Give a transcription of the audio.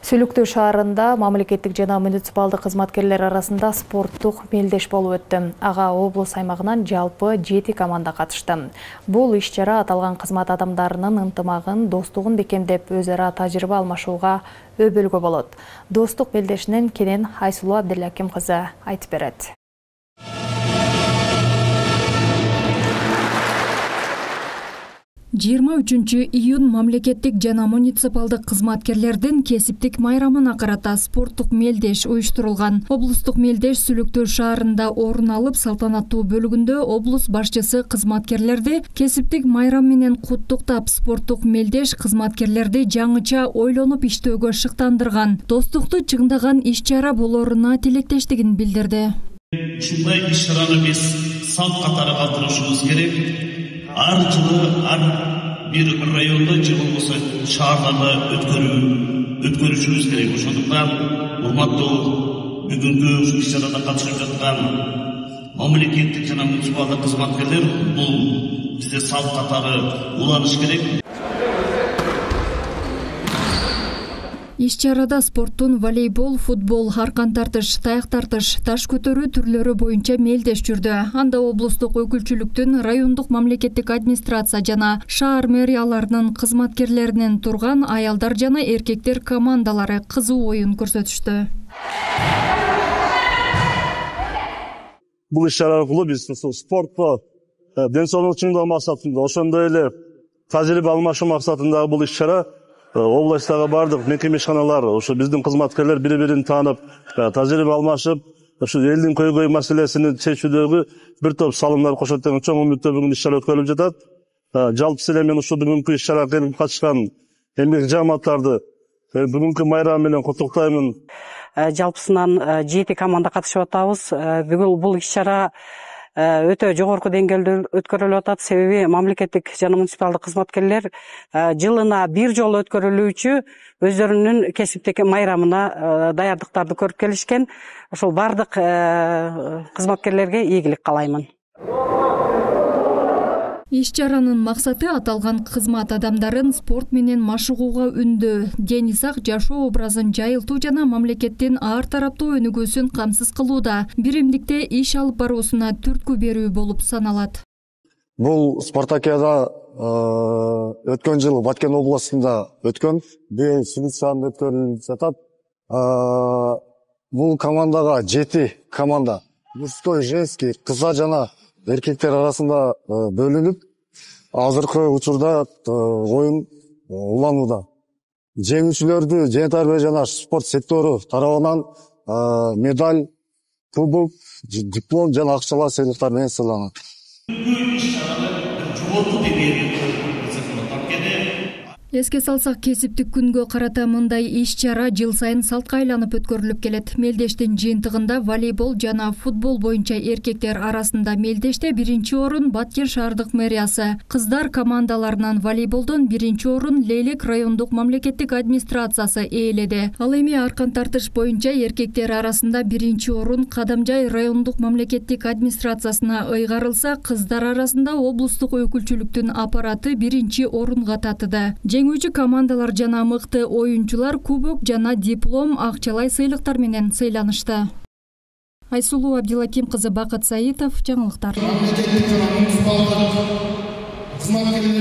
Сүлүктүү шаарында мамлекеттик жана муниципалдык кызматкерлер арасында спорттук мелдеш болуп өттү. Ага облус аймагынан жалпы 7 команда катышты. Бул иш-чара аталган кызмат адамдарынын ынтымагын, достугун бекемдеп, өз ара тажрыйба алмашууга өбөлгө болот. Достук мелдешинен кенен Айсулуу Абдылаким кызы айтып берет. 23 июнь мамлекеттик жана муниципалдык кызматкерлердин кесиптик майрамына карата спорттук мелдеш уюштурулган. Облустук мелдеш Сүлүктүү шаарында орун алып, салтанаттуу бөлүгүндө облус башчысы кызматкерлерди кесиптик майрам менен куттуктап, спорттук мелдеш кызматкерлерди жаңыча ойлонуп иштөөгө шыктандырган, достукту чыңдаган иш-чара болоруна тилектештигин билдирди. Ушундай иш-чараны биз салт катары калтырышыбыз керек. Ар жылы, ар бир районда же болбосо шаарларда өткөрүшүбүз керек. Ошондуктан урматтуу бүгүнкү иш-чарада катышып жаткан мамлекеттик жана муниципалдык кызматкерлер бул бизде салт катары уланыш керек. Иш-чарада спорттун волейбол, футбол, аркан тартыш, таяк тартыш, таш көтөрүү түрлөрү боюнча мелдеш жүрдү. Анда облустук өкүлчүлүктүн, райондук мамлекеттик администрация жана шаар мэрияларынын кызматкерлеринен турган аялдар жана эркектер командалары кызуу оюн көрсөтүштү. Бул иш-чара аркылуу биз спортто ден соолук чыңдоо максатында, ошондой эле тажрыйба алмашуу максатында бул иш-чара областагы бардык мекемешканалар, ошо биздин кызматкерлер бири-бирин таанып, тажрыйба алмашып, ошо элдин көйгөй маселесин чечүүдөгү бир топ салымдар кошот деген чоң үмүттө бүгүн иш-чара өткөрүлүп жатат. Жалпысы эле мен ушул бүгүнкү иш-чарага келип катышкан эмгек жааматтарды бүгүнкү майрам менен куттуктаймын. Жалпысынан 7 команда катышып атабыз. Бүгүн бул иш-чара өтө жогорку деңгээлде өткөрүлүп атат. Себеби мамлекеттик жана муниципалдык кызматкерлер жылына бир жолу өткөрүлүүчү өздөрүнүн кесиптик майрамына даярдыктарды көрүп келишкен. Ошол бардык кызматкерлерге ийгилик каалаймын. Иш-чаранын максаты аталган кызмат адамдарын спорт менен машыгууга үндөө, дени сак жашоо образын жайылтуу жана мамлекеттин ар тараптуу өнүгүүсүн камсыз кылууда биримдикте иш алып баруусуна түрткү берүү болуп саналат. Бул спартакиада өткөн жыл Баткен областында өткөн, быйыл Сүлүктүү шаарында өткөрүлүп жатат. Бул командага 7 команда, мужской, женский, кыздар жана эркектер арасында бөлүнүп, азыркы учурда оюн уланууда. Жеңүүчүлөрдү дене тарбия жана спорт сектору тарабынан медаль, кубок, диплом жана акчалар сыйлыктар менен сыйланат. Эске салсак, кесиптик күнгө карата мындай иш-чара жыл сайын салтка айланып өткөрүлүп келет. Мелдештин жыйынтыгында волейбол жана футбол боюнча эркектер арасында мелдеште 1-орун Баткен шаардык мэриясы, кыздар командаларынан волейболдон 1-орун Лейлек райондук мамлекеттик администрациясы ээледи. Ал эми аркан тартыш боюнча эркектер арасында 1-орун Кадамжай райондук мамлекеттик администрациясына ыйгарылса, кыздар арасында облустук өкүлчүлүктүн аппараты 1-орунга татыды. Жеңүүчү командалар жана мыкты оюнчулар кубок жана диплом, акчалай сыйлыктар менен сыйланышты. Айсулуу Абдылаким кызы, Бакыт Саитов, жаңылыктар.